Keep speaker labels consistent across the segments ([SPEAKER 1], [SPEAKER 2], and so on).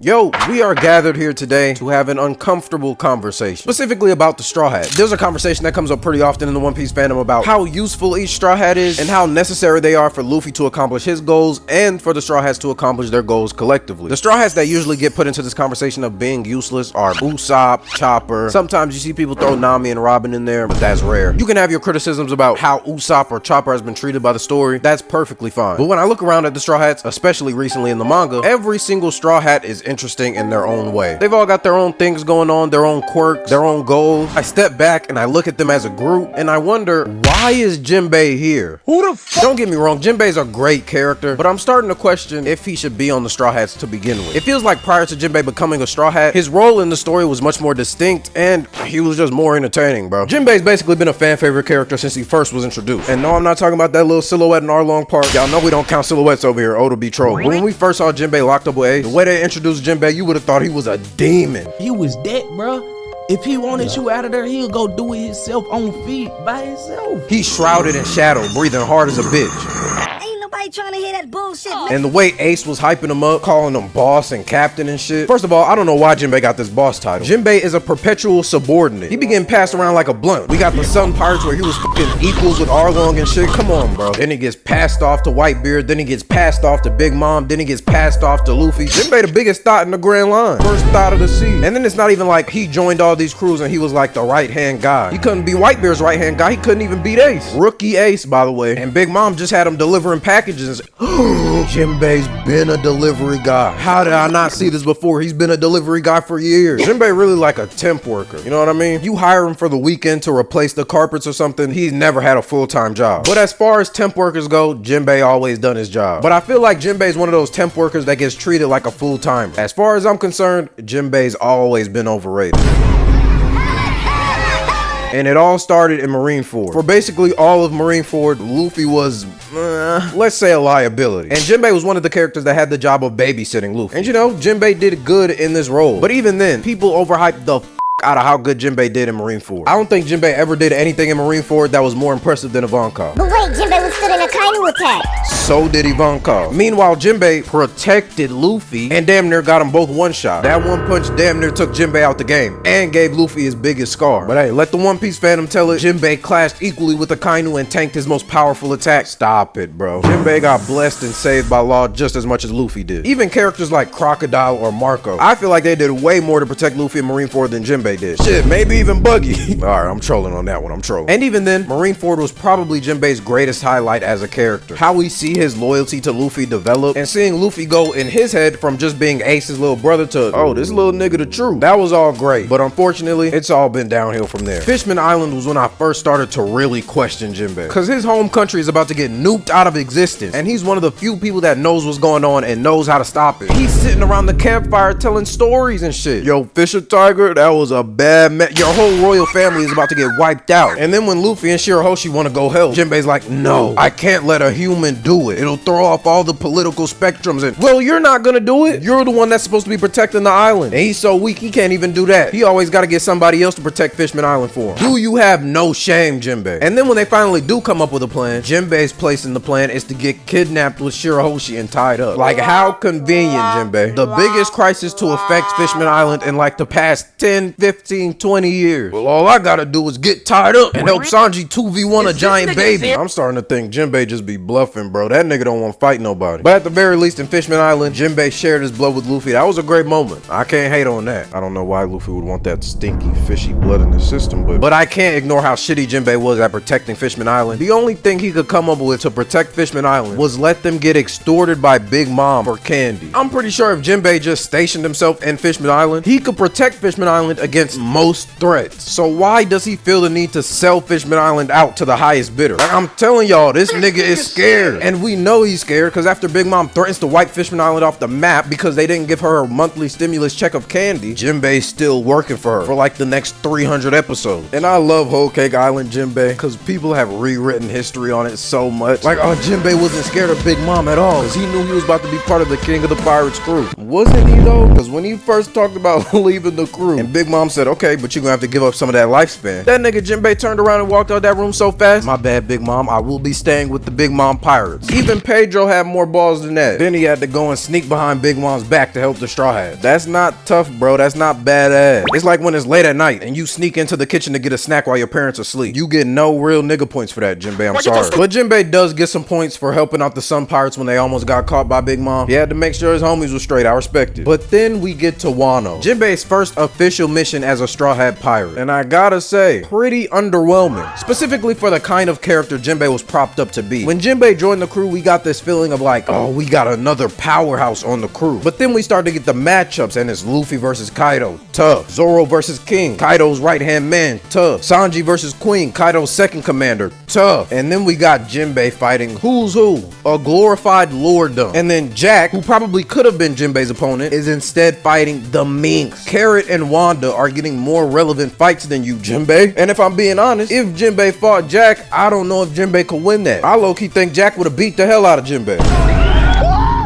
[SPEAKER 1] Yo, we are gathered here today to have an uncomfortable conversation, specifically about the Straw Hat. There's a conversation that comes up pretty often in the One Piece fandom about how useful each Straw Hat is and how necessary they are for Luffy to accomplish his goals and for the Straw Hats to accomplish their goals collectively. The Straw Hats that usually get put into this conversation of being useless are Usopp, Chopper. Sometimes you see people throw Nami and Robin in there, but that's rare. You can have your criticisms about how Usopp or Chopper has been treated by the story. That's perfectly fine. But when I look around at the Straw Hats, especially recently in the manga, every single Straw Hat is interesting in their own way. They've all got their own things going on, their own quirks, their own goals. I step back and I look at them as a group and I wonder, why is Jimbei here?
[SPEAKER 2] Who the fuck?
[SPEAKER 1] Don't get me wrong, Jimbei's a great character, but I'm starting to question if he should be on the Straw Hats to begin with. It feels like prior to Jimbei becoming a Straw Hat, his role in the story was much more distinct and he was just more entertaining, bro. Jimbei's basically been a fan favorite character since he first was introduced. And no, I'm not talking about that little silhouette in Arlong Park. Y'all know we don't count silhouettes over here. Oda be trolling. When we first saw Jimbei locked up with Ace, the way they introduced Jimbei, you would have thought he was a demon.
[SPEAKER 2] He was that, bro. If he wanted you out of there, he'll go do it himself on feet by himself.
[SPEAKER 1] He's shrouded in shadow, breathing hard as a bitch.
[SPEAKER 3] Trying to hear that bullshit, man.
[SPEAKER 1] And the way Ace was hyping him up, calling him boss and captain and shit. First of all, I don't know why Jimbei got this boss title. Jimbei is a perpetual subordinate. He be getting passed around like a blunt. We got the Sun Pirates where he was fucking equals with Arlong and shit. Come on, bro. Then he gets passed off to Whitebeard. Then he gets passed off to Big Mom. Then he gets passed off to Luffy. Jimbei the biggest thought in the Grand Line. First thought of the sea. And then it's not even like he joined all these crews and he was like the right-hand guy. He couldn't be Whitebeard's right-hand guy. He couldn't even beat Ace. Rookie Ace, by the way. And Big Mom just had him delivering packages. Jimbei's been a delivery guy. How did I not see this before? He's been a delivery guy for years. Jimbei really like a temp worker. You know what I mean? You hire him for the weekend to replace the carpets or something, he's never had a full-time job. But as far as temp workers go, Jimbei always done his job. But I feel like Jimbei's one of those temp workers that gets treated like a full-timer. As far as I'm concerned, Jimbei's always been overrated. And it all started in Marineford. For basically all of Marineford, Luffy was, let's say, a liability. And Jimbei was one of the characters that had the job of babysitting Luffy. And you know, Jimbei did good in this role. But even then, people overhyped the out of how good Jimbei did in Marineford. I don't think Jimbei ever did anything in Marineford that was more impressive than Ivankov.
[SPEAKER 3] But wait, Jimbei withstood an Akainu attack.
[SPEAKER 1] So did Ivankov. Meanwhile, Jimbei protected Luffy and damn near got him both one shot. That one punch damn near took Jimbei out the game and gave Luffy his biggest scar. But hey, let the One Piece fandom tell it, Jimbei clashed equally with Akainu and tanked his most powerful attack. Stop it, bro. Jimbei got blessed and saved by law just as much as Luffy did. Even characters like Crocodile or Marco, I feel like they did way more to protect Luffy in Marineford than Jimbei did. Shit, maybe even Buggy. Alright, I'm trolling on that one, I'm trolling. And even then, Marineford was probably Jimbei's greatest highlight as a character. How we see his loyalty to Luffy develop, and seeing Luffy go in his head from just being Ace's little brother to, oh, this little nigga the truth. That was all great, but unfortunately, it's all been downhill from there. Fishman Island was when I first started to really question Jimbei, because his home country is about to get nuked out of existence, and he's one of the few people that knows what's going on and knows how to stop it. He's sitting around the campfire telling stories and shit. Yo, Fisher Tiger, that was a bad your whole royal family is about to get wiped out. And then when Luffy and Shirahoshi want to go help, Jimbei's like, no, I can't let a human do it. It'll throw off all the political spectrums. And well, you're not gonna do it. You're the one that's supposed to be protecting the island. And he's so weak, he can't even do that. He always got to get somebody else to protect Fishman Island for him. Do you have no shame, Jimbei? And then when they finally do come up with a plan, Jimbei's place in the plan is to get kidnapped with Shirahoshi and tied up. Like, how convenient, Jimbei. The biggest crisis to affect Fishman Island in like the past 10, 15, 20 years. Well, all I gotta do is get tied up and help Sanji 2v1 a giant baby. I'm starting to think Jimbei just be bluffing, bro. That nigga don't want to fight nobody. But at the very least in Fishman Island, Jimbei shared his blood with Luffy. That was a great moment. I can't hate on that. I don't know why Luffy would want that stinky, fishy blood in his system, but I can't ignore how shitty Jimbei was at protecting Fishman Island. The only thing he could come up with to protect Fishman Island was let them get extorted by Big Mom for candy. I'm pretty sure if Jimbei just stationed himself in Fishman Island, he could protect Fishman Island against most threats. So why does he feel the need to sell Fishman Island out to the highest bidder? Like, I'm telling y'all, this nigga is scared. And we know he's scared because after Big Mom threatens to wipe Fishman Island off the map because they didn't give her a monthly stimulus check of candy, Jimbei's still working for her for like the next 300 episodes. And I love Whole Cake Island Jimbei because people have rewritten history on it so much. Like, oh, Jimbei wasn't scared of Big Mom at all because he knew he was about to be part of the King of the Pirates crew. Wasn't he though? Because when he first talked about leaving the crew and Big Mom said, okay, but you're gonna have to give up some of that lifespan, that nigga Jimbei turned around and walked out that room so fast. My bad, Big Mom, I will be staying with with the Big Mom pirates. Even Pedro had more balls than that. Then he had to go and sneak behind Big Mom's back to help the Straw Hat. That's not tough, bro. That's not badass. It's like when it's late at night and you sneak into the kitchen to get a snack while your parents are asleep. You get no real nigga points for that, Jimbei. I'm sorry. But Jimbei does get some points for helping out the Sun Pirates when they almost got caught by Big Mom. He had to make sure his homies were straight. I respect it. But then we get to Wano, Jimbei's first official mission as a Straw Hat pirate. And I gotta say, pretty underwhelming. Specifically for the kind of character Jimbei was propped up to be. When Jimbei joined the crew, we got this feeling of like, oh, we got another powerhouse on the crew. But then we started to get the matchups, and it's Luffy versus Kaido, tough. Zoro versus King, Kaido's right-hand man, tough. Sanji versus Queen, Kaido's second commander, tough. And then we got Jimbei fighting who's who, a glorified lorddom. And then Jack, who probably could have been Jimbei's opponent, is instead fighting the Minx. Carrot and Wanda are getting more relevant fights than you, Jimbei. And if I'm being honest, if Jimbei fought Jack, I don't know if Jimbei could win that. I low-key think Jack would have beat the hell out of Jimbei.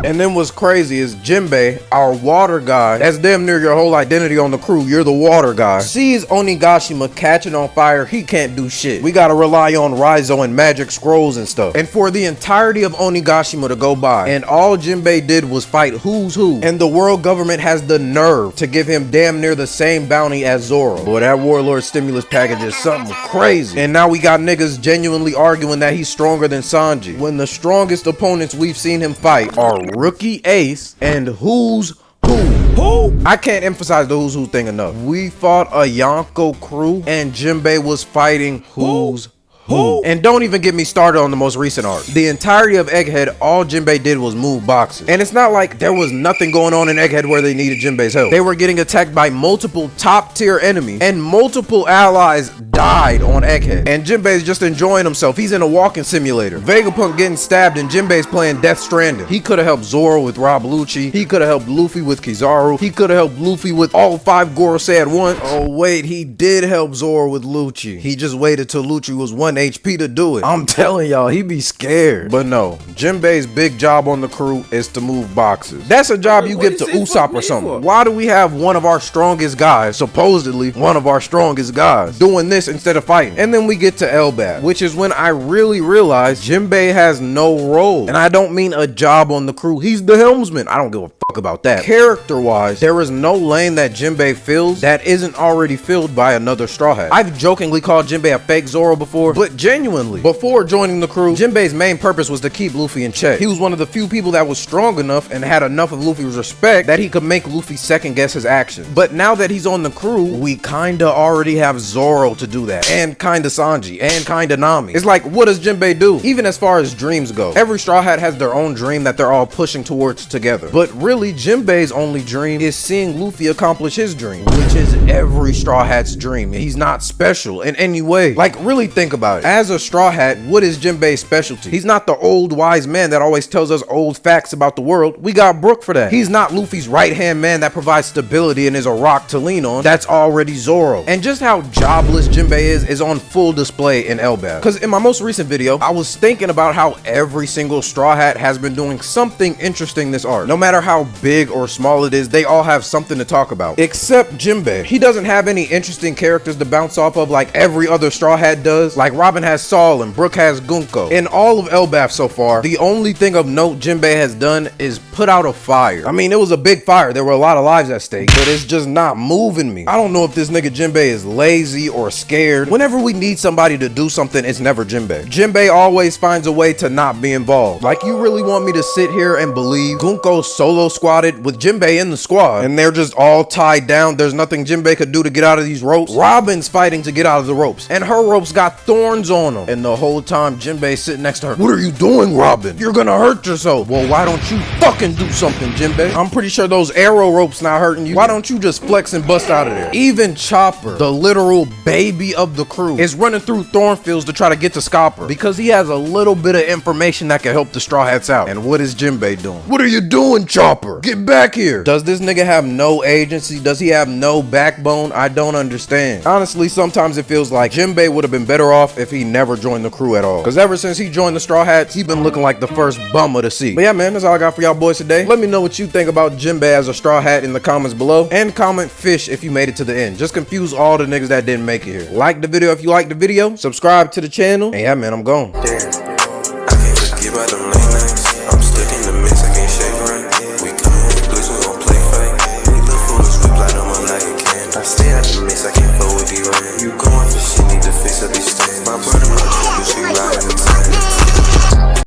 [SPEAKER 1] And then what's crazy is Jimbei, our water guy, that's damn near your whole identity on the crew, you're the water guy, sees Onigashima catching on fire, he can't do shit. We gotta rely on Raizo and magic scrolls and stuff. And for the entirety of Onigashima to go by, and all Jimbei did was fight who's who, and the world government has the nerve to give him damn near the same bounty as Zoro. Boy, that Warlord stimulus package is something crazy. And now we got niggas genuinely arguing that he's stronger than Sanji, when the strongest opponents we've seen him fight are Rookie Ace and who's who? I can't emphasize the who's who thing enough. We fought a Yonko crew and Jimbei was fighting who's who? And don't even get me started on the most recent arc. The entirety of Egghead, all Jimbei did was move boxes. And it's not like there was nothing going on in Egghead where they needed Jimbei's help. They were getting attacked by multiple top tier enemies and multiple allies died on Egghead. And Jimbei's just enjoying himself. He's in a walking simulator. Vegapunk getting stabbed and Jimbei's playing Death Stranding. He could have helped Zoro with Rob Lucci. He could have helped Luffy with Kizaru. He could have helped Luffy with all 5 Gorosei at once. Oh wait, he did help Zoro with Lucci. He just waited till Lucci was 1 HP to do it. I'm telling y'all, he be scared. But no, Jimbei's big job on the crew is to move boxes. That's a job you give to Usopp or something. Why do we have one of our strongest guys, supposedly one of our strongest guys, doing this instead of fighting? And then we get to Elbaf, which is when I really realized Jimbei has no role. And I don't mean a job on the crew. He's the helmsman. I don't give a fuck about that. Character-wise, there is no lane that Jimbei fills that isn't already filled by another Straw Hat. I've jokingly called Jimbei a fake Zoro before, but genuinely, before joining the crew, Jimbei's main purpose was to keep Luffy in check. He was one of the few people that was strong enough and had enough of Luffy's respect that he could make Luffy second guess his actions. But now that he's on the crew, we kinda already have Zoro to do that, and kinda Sanji, and kinda Nami. It's like, what does Jimbei do? Even as far as dreams go, every Straw Hat has their own dream that they're all pushing towards together. But really, Jimbei's only dream is seeing Luffy accomplish his dream, which is every Straw Hat's dream. He's not special in any way. Like, really think about it. As a Straw Hat, what is Jimbei's specialty? He's not the old wise man that always tells us old facts about the world. We got Brook for that. He's not Luffy's right-hand man that provides stability and is a rock to lean on. That's already Zoro. And just how jobless Jimbei is on full display in Elbaf. Because in my most recent video, I was thinking about how every single Straw Hat has been doing something interesting this arc. No matter how big or small it is, they all have something to talk about. Except Jimbei. He doesn't have any interesting characters to bounce off of like every other Straw Hat does. Like Robin has Saul and Brook has Gunko. In all of Elbaf so far, the only thing of note Jimbei has done is put out a fire. I mean, it was a big fire. There were a lot of lives at stake, but it's just not moving me. I don't know if this nigga Jimbei is lazy or scared. Whenever we need somebody to do something, it's never Jimbei. Jimbei always finds a way to not be involved. Like, you really want me to sit here and believe Gunko solo squatted with Jimbei in the squad and they're just all tied down? There's nothing Jimbei could do to get out of these ropes. Robin's fighting to get out of the ropes and her ropes got thorns on them. And the whole time Jimbei's sitting next to her. What are you doing, Robin? You're gonna hurt yourself. Well, why don't you fucking do something, Jimbei? I'm pretty sure those arrow ropes not hurting you. Why don't you just flex and bust out of there? Even Chopper, the literal baby of the crew, is running through thornfields to try to get to Scopper because he has a little bit of information that can help the Straw Hats out. And what is Jimbei doing? What are you doing, Chopper? Get back here. Does this nigga have no agency? Does he have no backbone? I don't understand. Honestly, sometimes it feels like Jimbei would have been better off if he never joined the crew at all. Because ever since he joined the Straw Hats, he's been looking like the first bum of the sea. But yeah, man, that's all I got for y'all boys today. Let me know what you think about Jimbei as a Straw Hat in the comments below. And comment fish if you made it to the end. Just confuse all the niggas that didn't make it here. Like the video if you liked the video. Subscribe to the channel. And yeah, man, I'm gone. Damn.